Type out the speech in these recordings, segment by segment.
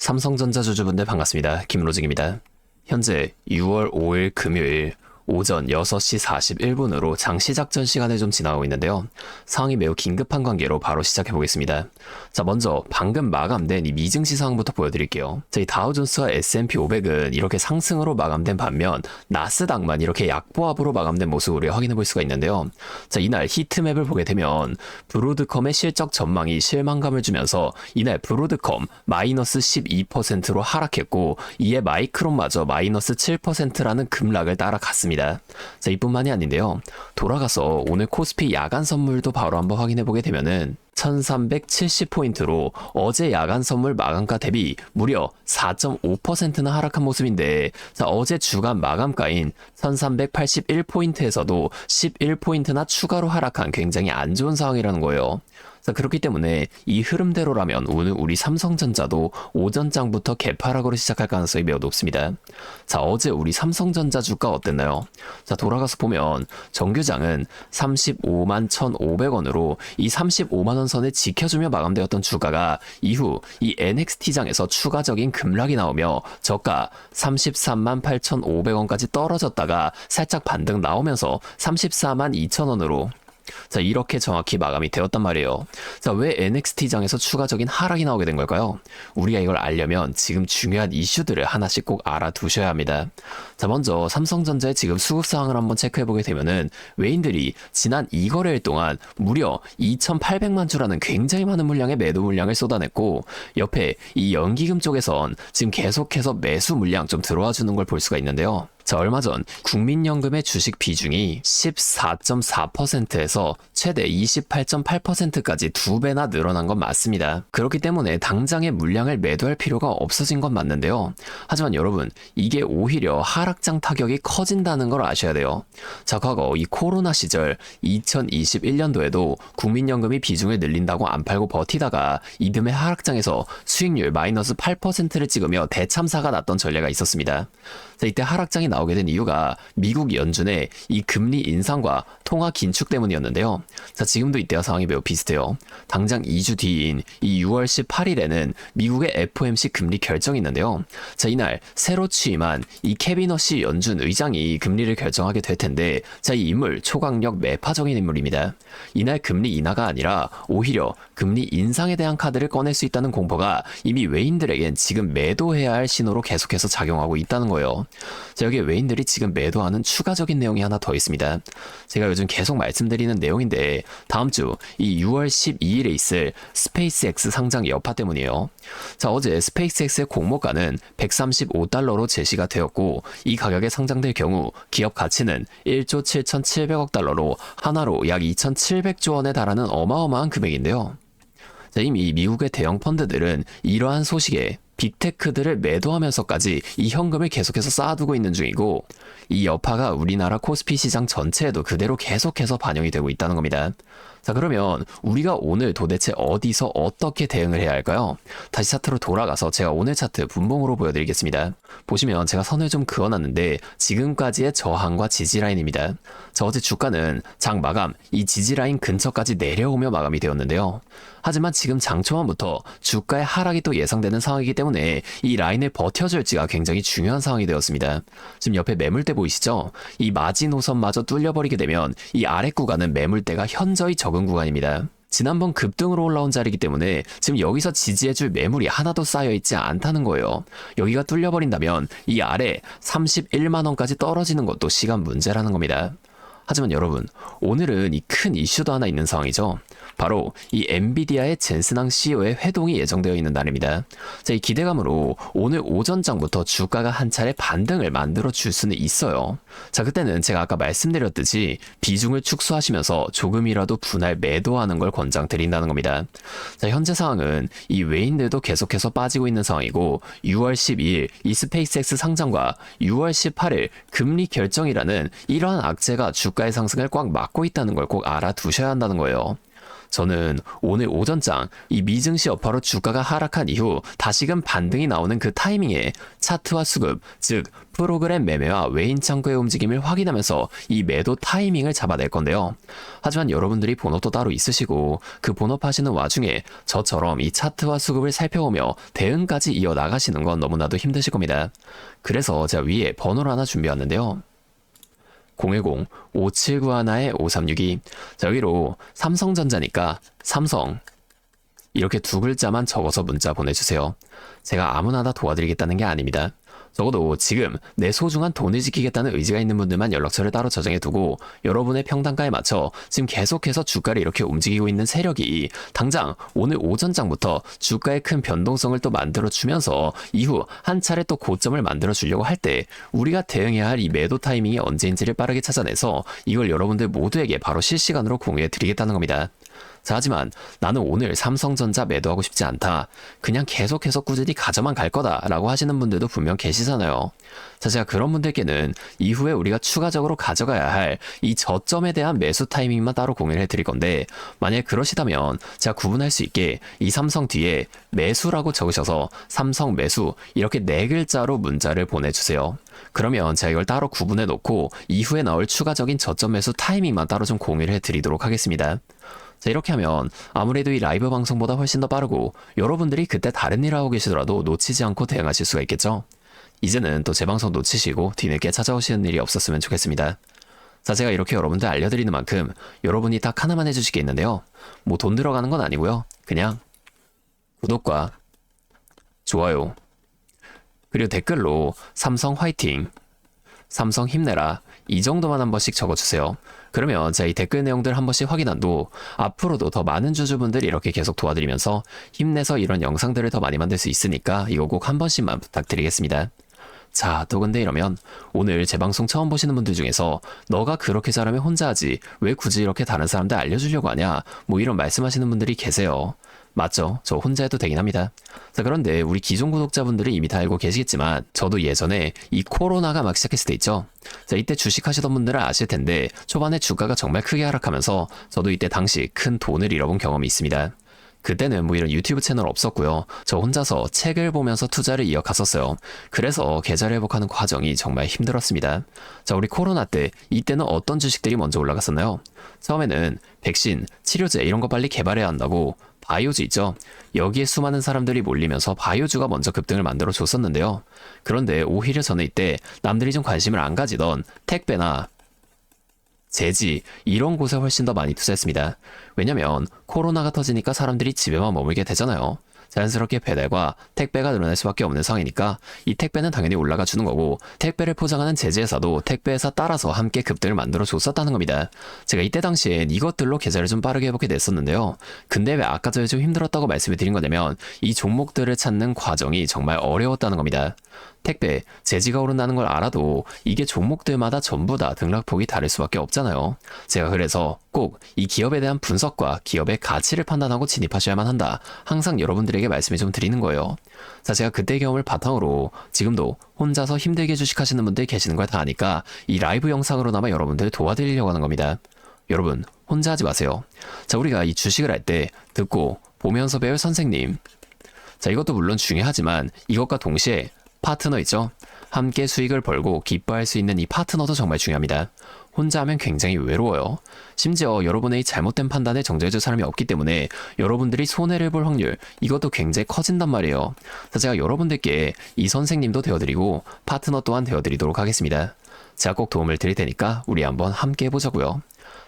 삼성전자 주주분들 반갑습니다. 김로직입니다. 현재 6월 5일 금요일 오전 6시 41분으로 장 시작 전 시간을 좀 지나고 있는데요. 상황이 매우 긴급한 관계로 바로 시작해 보겠습니다. 자, 먼저 방금 마감된 이 미증시 상황부터 보여드릴게요. 자, 이 다우존스와 S&P 500은 이렇게 상승으로 마감된 반면 나스닥만 이렇게 약보합으로 마감된 모습을 우리가 확인해 볼 수가 있는데요. 자, 이날 히트맵을 보게 되면 브로드컴의 실적 전망이 실망감을 주면서 이날 브로드컴 마이너스 12%로 하락했고, 이에 마이크론마저 마이너스 7%라는 급락을 따라갔습니다. 자, 이뿐만이 아닌데요. 돌아가서 오늘 코스피 야간 선물도 바로 한번 확인해 보게 되면은 1370포인트로 어제 야간 선물 마감가 대비 무려 4.5%나 하락한 모습인데, 자, 어제 주간 마감가인 1381포인트에서도 11포인트나 추가로 하락한 굉장히 안 좋은 상황이라는 거예요. 자, 그렇기 때문에 이 흐름대로라면 오늘 우리 삼성전자도 오전장부터 개파락으로 시작할 가능성이 매우 높습니다. 자, 어제 우리 삼성전자 주가 어땠나요? 자, 돌아가서 보면 정규장은 35만 1,500원으로 이 35만 원 선을 지켜주며 마감되었던 주가가 이후 이 NXT장에서 추가적인 급락이 나오며 저가 33만 8,500원까지 떨어졌다가 살짝 반등 나오면서 34만 2,000원으로 자, 이렇게 정확히 마감이 되었단 말이에요. 자, 왜 NXT장에서 추가적인 하락이 나오게 된 걸까요? 우리가 이걸 알려면 지금 중요한 이슈들을 하나씩 꼭 알아두셔야 합니다. 자, 먼저 삼성전자의 지금 수급 상황을 한번 체크해보게 되면은 외인들이 지난 2거래일 동안 무려 2,800만 주라는 굉장히 많은 물량의 매도 물량을 쏟아냈고, 옆에 이 연기금 쪽에선 지금 계속해서 매수 물량 좀 들어와 주는 걸 볼 수가 있는데요. 자, 얼마 전 국민연금의 주식 비중이 14.4%에서 최대 28.8%까지 2배나 늘어난 건 맞습니다. 그렇기 때문에 당장의 물량을 매도할 필요가 없어진 건 맞는데요. 하지만 여러분, 이게 오히려 하락장 타격이 커진다는 걸 아셔야 돼요. 자, 과거 이 코로나 시절 2021년도에도 국민연금이 비중을 늘린다고 안 팔고 버티다가 이듬해 하락장에서 수익률 마이너스 8%를 찍으며 대참사가 났던 전례가 있었습니다. 자, 이때 하락장이 나오게 된 이유가 미국 연준의 이 금리 인상과 통화 긴축 때문이었는데요. 자, 지금도 이때와 상황이 매우 비슷해요. 당장 2주 뒤인 이 6월 18일에는 미국의 FOMC 금리 결정이 있는데요. 자, 이날 새로 취임한 이 캐비너시 연준 의장이 금리를 결정하게 될 텐데, 자, 이 인물 초강력 매파적인 인물입니다. 이날 금리 인하가 아니라 오히려 금리 인상에 대한 카드를 꺼낼 수 있다는 공포가 이미 외인들에겐 지금 매도해야 할 신호로 계속해서 작용하고 있다는 거예요. 자, 여기에 외인들이 지금 매도하는 추가적인 내용이 하나 더 있습니다. 제가 요즘 계속 말씀드리는 내용인데, 다음 주 이 6월 12일에 있을 스페이스X 상장 여파 때문이에요. 자, 어제 스페이스X의 공모가는 135달러로 제시가 되었고, 이 가격에 상장될 경우 기업 가치는 1조 7,700억 달러로 하나로 약 2,700조 원에 달하는 어마어마한 금액인데요. 자, 이미 미국의 대형 펀드들은 이러한 소식에 빅테크들을 매도하면서까지 이 현금을 계속해서 쌓아두고 있는 중이고, 이 여파가 우리나라 코스피 시장 전체에도 그대로 계속해서 반영이 되고 있다는 겁니다. 자, 그러면 우리가 오늘 도대체 어디서 어떻게 대응을 해야 할까요? 다시 차트로 돌아가서 제가 오늘 차트 분봉으로 보여드리겠습니다. 보시면 제가 선을 좀 그어놨는데 지금까지의 저항과 지지라인입니다. 자, 어제 주가는 장 마감 이 지지라인 근처까지 내려오며 마감이 되었는데요. 하지만 지금 장 초반부터 주가의 하락이 또 예상되는 상황이기 때문에 이 라인을 버텨줄지가 굉장히 중요한 상황이 되었습니다. 지금 옆에 매물대 보이시죠? 이 마지노선마저 뚫려버리게 되면 이 아래 구간은 매물대가 현저히 적은 구간입니다. 지난번 급등으로 올라온 자리이기 때문에 지금 여기서 지지해줄 매물이 하나도 쌓여있지 않다는 거예요. 여기가 뚫려버린다면 이 아래 31만원까지 떨어지는 것도 시간 문제라는 겁니다. 하지만 여러분, 오늘은 이 큰 이슈도 하나 있는 상황이죠. 바로 이 엔비디아의 젠슨항 CEO의 회동이 예정되어 있는 날입니다. 자, 이 기대감으로 오늘 오전장부터 주가가 한 차례 반등을 만들어 줄 수는 있어요. 자, 그때는 제가 아까 말씀드렸듯이 비중을 축소하시면서 조금이라도 분할 매도하는 걸 권장드린다는 겁니다. 자, 현재 상황은 이 외인들도 계속해서 빠지고 있는 상황이고, 6월 12일 이 스페이스X 상장과 6월 18일 금리 결정이라는 이러한 악재가 주가의 상승을 꽉 막고 있다는 걸 꼭 알아두셔야 한다는 거예요. 저는 오늘 오전장 이 미증시 여파로 주가가 하락한 이후 다시금 반등이 나오는 그 타이밍에 차트와 수급, 즉 프로그램 매매와 외인 창구의 움직임을 확인하면서 이 매도 타이밍을 잡아낼 건데요. 하지만 여러분들이 본업도 따로 있으시고 그 본업하시는 와중에 저처럼 이 차트와 수급을 살펴보며 대응까지 이어나가시는 건 너무나도 힘드실 겁니다. 그래서 제가 위에 번호를 하나 준비해왔는데요. 010-5791-5362. 자, 여기로 삼성전자니까 삼성 이렇게 두 글자만 적어서 문자 보내주세요. 제가 아무나 다 도와드리겠다는 게 아닙니다. 적어도 지금 내 소중한 돈을 지키겠다는 의지가 있는 분들만 연락처를 따로 저장해두고 여러분의 평단가에 맞춰 지금 계속해서 주가를 이렇게 움직이고 있는 세력이 당장 오늘 오전장부터 주가의 큰 변동성을 또 만들어주면서 이후 한 차례 또 고점을 만들어주려고 할 때 우리가 대응해야 할 이 매도 타이밍이 언제인지를 빠르게 찾아내서 이걸 여러분들 모두에게 바로 실시간으로 공유해드리겠다는 겁니다. 자, 하지만 나는 오늘 삼성전자 매도하고 싶지 않다. 그냥 계속해서 꾸준히 가져만 갈 거다 라고 하시는 분들도 분명 계시잖아요. 자, 제가 그런 분들께는 이후에 우리가 추가적으로 가져가야 할 이 저점에 대한 매수 타이밍만 따로 공유를 해드릴 건데, 만약에 그러시다면 제가 구분할 수 있게 이 삼성 뒤에 매수라고 적으셔서 삼성 매수 이렇게 4글자로 문자를 보내주세요. 그러면 제가 이걸 따로 구분해 놓고 이후에 나올 추가적인 저점 매수 타이밍만 따로 좀 공유를 해드리도록 하겠습니다. 자, 이렇게 하면 아무래도 이 라이브 방송보다 훨씬 더 빠르고 여러분들이 그때 다른 일 하고 계시더라도 놓치지 않고 대응하실 수가 있겠죠? 이제는 또 제 방송 놓치시고 뒤늦게 찾아오시는 일이 없었으면 좋겠습니다. 자, 제가 이렇게 여러분들 알려드리는 만큼 여러분이 딱 하나만 해주실 게 있는데요. 뭐 돈 들어가는 건 아니고요. 그냥 구독과 좋아요, 그리고 댓글로 삼성 화이팅, 삼성 힘내라 이 정도만 한 번씩 적어주세요. 그러면 제가 이 댓글 내용들 한 번씩 확인한 후 앞으로도 더 많은 주주분들이 이렇게 계속 도와드리면서 힘내서 이런 영상들을 더 많이 만들 수 있으니까 이거 꼭 한 번씩만 부탁드리겠습니다. 자, 또 근데 이러면 오늘 제 방송 처음 보시는 분들 중에서 너가 그렇게 잘하면 혼자 하지 왜 굳이 이렇게 다른 사람들 알려주려고 하냐 뭐 이런 말씀하시는 분들이 계세요. 맞죠? 저 혼자 해도 되긴 합니다. 자, 그런데 우리 기존 구독자분들은 이미 다 알고 계시겠지만 저도 예전에 이 코로나가 막 시작했을 때 있죠. 자, 이때 주식하시던 분들은 아실 텐데 초반에 주가가 정말 크게 하락하면서 저도 이때 당시 큰 돈을 잃어본 경험이 있습니다. 그때는 뭐 이런 유튜브 채널 없었고요. 저 혼자서 책을 보면서 투자를 이어갔었어요. 그래서 계좌를 회복하는 과정이 정말 힘들었습니다. 자, 우리 코로나 때 이때는 어떤 주식들이 먼저 올라갔었나요? 처음에는 백신, 치료제 이런 거 빨리 개발해야 한다고 바이오주 있죠? 여기에 수많은 사람들이 몰리면서 바이오주가 먼저 급등을 만들어 줬었는데요. 그런데 오히려 저는 이때 남들이 좀 관심을 안 가지던 택배나 제지 이런 곳에 훨씬 더 많이 투자했습니다. 왜냐면 코로나가 터지니까 사람들이 집에만 머물게 되잖아요. 자연스럽게 배달과 택배가 늘어날 수밖에 없는 상황이니까 이 택배는 당연히 올라가 주는 거고 택배를 포장하는 제지회사도 택배회사 따라서 함께 급등을 만들어 줬었다는 겁니다. 제가 이때 당시엔 이것들로 계좌를 좀 빠르게 회복해 냈었는데요. 근데 왜 아까 전에 좀 힘들었다고 말씀을 드린 거냐면 이 종목들을 찾는 과정이 정말 어려웠다는 겁니다. 택배, 제지가 오른다는 걸 알아도 이게 종목들마다 전부 다 등락폭이 다를 수밖에 없잖아요. 제가 그래서 꼭 이 기업에 대한 분석과 기업의 가치를 판단하고 진입하셔야만 한다. 항상 여러분들에게 말씀을 좀 드리는 거예요. 자, 제가 그때 경험을 바탕으로 지금도 혼자서 힘들게 주식하시는 분들 계시는 걸 다 아니까 이 라이브 영상으로나마 여러분들 도와드리려고 하는 겁니다. 여러분, 혼자 하지 마세요. 자, 우리가 이 주식을 할 때 듣고 보면서 배울 선생님. 자, 이것도 물론 중요하지만 이것과 동시에 파트너 있죠? 함께 수익을 벌고 기뻐할 수 있는 이 파트너도 정말 중요합니다. 혼자 하면 굉장히 외로워요. 심지어 여러분의 이 잘못된 판단에 정죄해줄 사람이 없기 때문에 여러분들이 손해를 볼 확률 이것도 굉장히 커진단 말이에요. 그래서 제가 여러분들께 이 선생님도 되어드리고 파트너 또한 되어드리도록 하겠습니다. 제가 꼭 도움을 드릴 테니까 우리 한번 함께 해보자고요.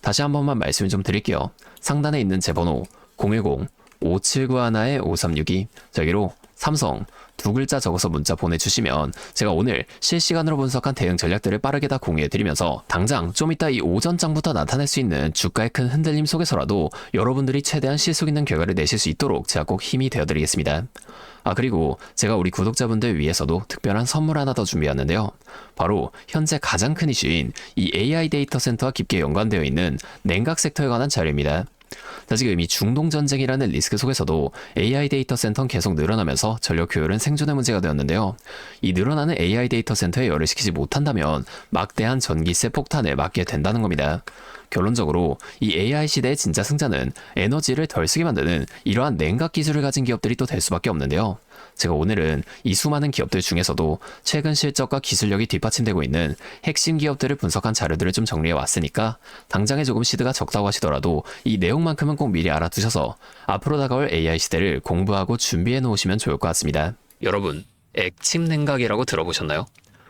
다시 한 번만 말씀을 좀 드릴게요. 상단에 있는 제 번호 010-5791-5362 저기로 삼성 두 글자 적어서 문자 보내주시면 제가 오늘 실시간으로 분석한 대응 전략들을 빠르게 다 공유해드리면서 당장 좀 이따 이 오전장부터 나타날 수 있는 주가의 큰 흔들림 속에서라도 여러분들이 최대한 실속 있는 결과를 내실 수 있도록 제가 꼭 힘이 되어드리겠습니다. 아, 그리고 제가 우리 구독자분들 위해서도 특별한 선물 하나 더 준비했는데요. 바로 현재 가장 큰 이슈인 이 AI 데이터 센터와 깊게 연관되어 있는 냉각 섹터에 관한 자료입니다. 자, 지금 이 중동전쟁이라는 리스크 속에서도 AI 데이터 센터는 계속 늘어나면서 전력 효율은 생존의 문제가 되었는데요. 이 늘어나는 AI 데이터 센터에 열을 식히지 못한다면 막대한 전기세 폭탄에 맞게 된다는 겁니다. 결론적으로 이 AI 시대의 진짜 승자는 에너지를 덜 쓰게 만드는 이러한 냉각 기술을 가진 기업들이 또 될 수밖에 없는데요. 제가 오늘은 이 수많은 기업들 중에서도 최근 실적과 기술력이 뒷받침되고 있는 핵심 기업들을 분석한 자료들을 좀 정리해 왔으니까 당장에 조금 시드가 적다고 하시더라도 이 내용만큼은 꼭 미리 알아두셔서 앞으로 다가올 AI 시대를 공부하고 준비해 놓으시면 좋을 것 같습니다. 여러분, 액침 냉각이라고 들어보셨나요?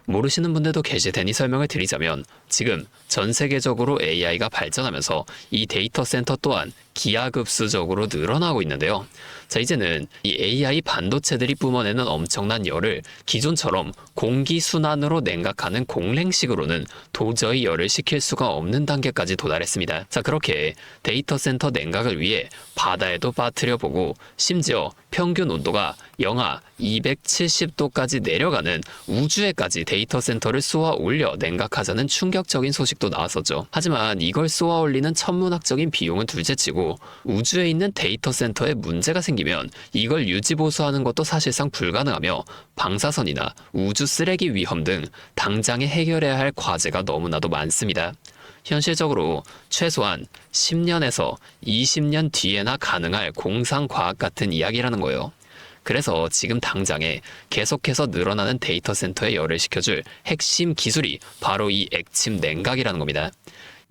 모르시는 분들도 계실 테니 설명을 드리자면 지금 전 세계적으로 AI가 발전하면서 이 데이터 센터 또한 기하급수적으로 늘어나고 있는데요. 자, 이제는 이 AI 반도체들이 뿜어내는 엄청난 열을 기존처럼 공기순환으로 냉각하는 공랭식으로는 도저히 열을 식힐 수가 없는 단계까지 도달했습니다. 자, 그렇게 데이터 센터 냉각을 위해 바다에도 빠뜨려 보고 심지어 평균 온도가 영하 270도까지 내려가는 우주에까지 데이터 센터를 쏘아 올려 냉각하자는 충격적인 소식도 나왔었죠. 하지만 이걸 쏘아 올리는 천문학적인 비용은 둘째치고 우주에 있는 데이터 센터에 문제가 생기면 이걸 유지 보수하는 것도 사실상 불가능하며 방사선이나 우주 쓰레기 위험 등 당장에 해결해야 할 과제가 너무나도 많습니다. 현실적으로 최소한 10년에서 20년 뒤에나 가능할 공상과학 같은 이야기라는 거예요. 그래서 지금 당장에 계속해서 늘어나는 데이터 센터에 열을 식혀줄 핵심 기술이 바로 이 액침 냉각이라는 겁니다.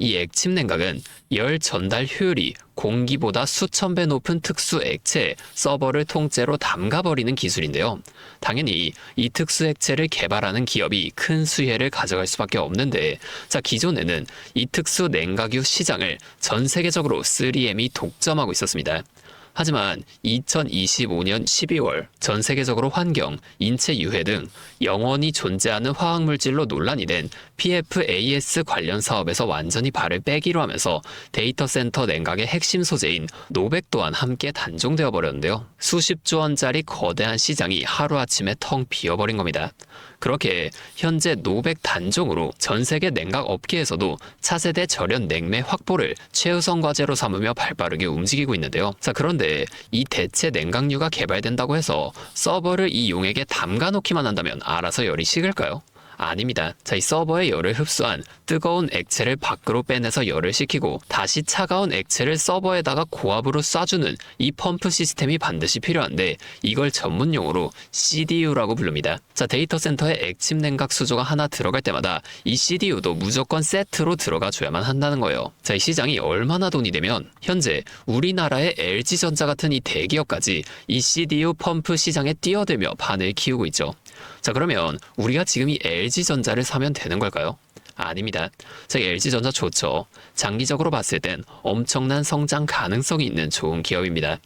이 액침 냉각은 열 전달 효율이 공기보다 수천 배 높은 특수 액체에 서버를 통째로 담가버리는 기술인데요. 당연히 이 특수 액체를 개발하는 기업이 큰 수혜를 가져갈 수밖에 없는데, 자, 기존에는 이 특수 냉각유 시장을 전 세계적으로 3M이 독점하고 있었습니다. 하지만 2025년 12월 전 세계적으로 환경, 인체 유해 등 영원히 존재하는 화학물질로 논란이 된 PFAS 관련 사업에서 완전히 발을 빼기로 하면서 데이터 센터 냉각의 핵심 소재인 노백 또한 함께 단종되어 버렸는데요. 수십조 원짜리 거대한 시장이 하루아침에 텅 비어버린 겁니다. 그렇게 현재 노백 단종으로 전 세계 냉각 업계에서도 차세대 절연 냉매 확보를 최우선 과제로 삼으며 발빠르게 움직이고 있는데요. 자, 그런데 이 대체 냉각유가 개발된다고 해서 서버를 이 용액에 담가 놓기만 한다면 알아서 열이 식을까요? 아닙니다. 자, 이 서버에 열을 흡수한 뜨거운 액체를 밖으로 빼내서 열을 식히고 다시 차가운 액체를 서버에다가 고압으로 쏴주는 이 펌프 시스템이 반드시 필요한데 이걸 전문용어로 CDU라고 부릅니다. 자, 데이터 센터에 액침 냉각 수조가 하나 들어갈 때마다 이 CDU도 무조건 세트로 들어가 줘야만 한다는 거예요. 자, 이 시장이 얼마나 돈이 되면 현재 우리나라의 LG전자 같은 이 대기업까지 이 CDU 펌프 시장에 뛰어들며 판을 키우고 있죠. 자, 그러면 우리가 지금 이 LG전자를 사면 되는 걸까요? 아닙니다. 자, LG전자 좋죠. 장기적으로 봤을 땐 엄청난 성장 가능성이 있는 좋은 기업입니다.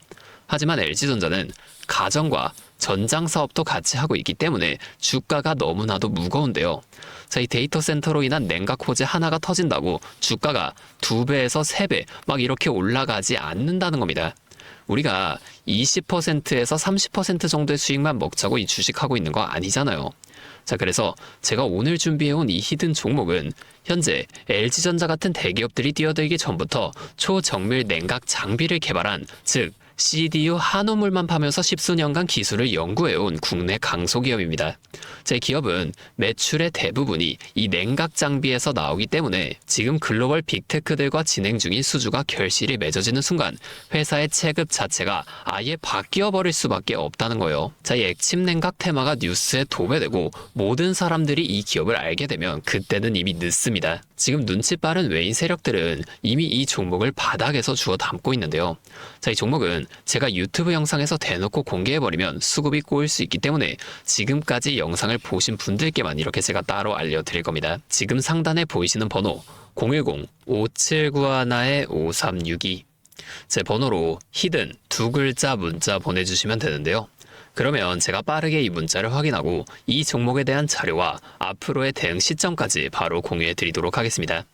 하지만 LG전자는 가전과 전장 사업도 같이 하고 있기 때문에 주가가 너무나도 무거운데요. 자, 이 데이터 센터로 인한 냉각 호재 하나가 터진다고 주가가 2배에서 3배 막 이렇게 올라가지 않는다는 겁니다. 우리가 20%에서 30% 정도의 수익만 먹자고 이 주식하고 있는 거 아니잖아요. 자, 그래서 제가 오늘 준비해온 이 히든 종목은 현재 LG전자 같은 대기업들이 뛰어들기 전부터 초정밀 냉각 장비를 개발한, 즉 CDU 한우물만 파면서 십수년간 기술을 연구해온 국내 강소기업입니다. 제 기업은 매출의 대부분이 이 냉각 장비에서 나오기 때문에 지금 글로벌 빅테크들과 진행 중인 수주가 결실이 맺어지는 순간 회사의 체급 자체가 아예 바뀌어 버릴 수밖에 없다는 거예요. 자, 이 액침 냉각 테마가 뉴스에 도배되고 모든 사람들이 이 기업을 알게 되면 그때는 이미 늦습니다. 지금 눈치 빠른 외인 세력들은 이미 이 종목을 바닥에서 주워 담고 있는데요. 자, 이 종목은 제가 유튜브 영상에서 대놓고 공개해버리면 수급이 꼬일 수 있기 때문에 지금까지 영상을 보신 분들께만 이렇게 제가 따로 알려드릴 겁니다. 지금 상단에 보이시는 번호 010-5791-5362 제 번호로 히든 2글자 문자 보내주시면 되는데요. 그러면 제가 빠르게 이 문자를 확인하고 이 종목에 대한 자료와 앞으로의 대응 시점까지 바로 공유해 드리도록 하겠습니다.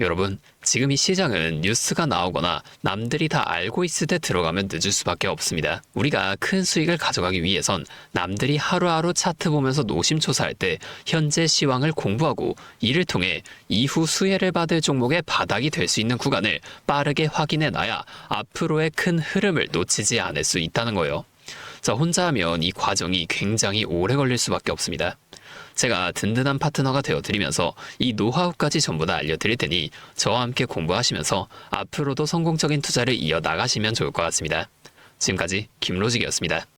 여러분, 지금 이 시장은 뉴스가 나오거나 남들이 다 알고 있을 때 들어가면 늦을 수밖에 없습니다. 우리가 큰 수익을 가져가기 위해선 남들이 하루하루 차트 보면서 노심초사할 때 현재 시황을 공부하고 이를 통해 이후 수혜를 받을 종목의 바닥이 될 수 있는 구간을 빠르게 확인해 놔야 앞으로의 큰 흐름을 놓치지 않을 수 있다는 거예요. 자, 혼자 하면 이 과정이 굉장히 오래 걸릴 수밖에 없습니다. 제가 든든한 파트너가 되어드리면서 이 노하우까지 전부 다 알려드릴 테니 저와 함께 공부하시면서 앞으로도 성공적인 투자를 이어나가시면 좋을 것 같습니다. 지금까지 김로직이었습니다.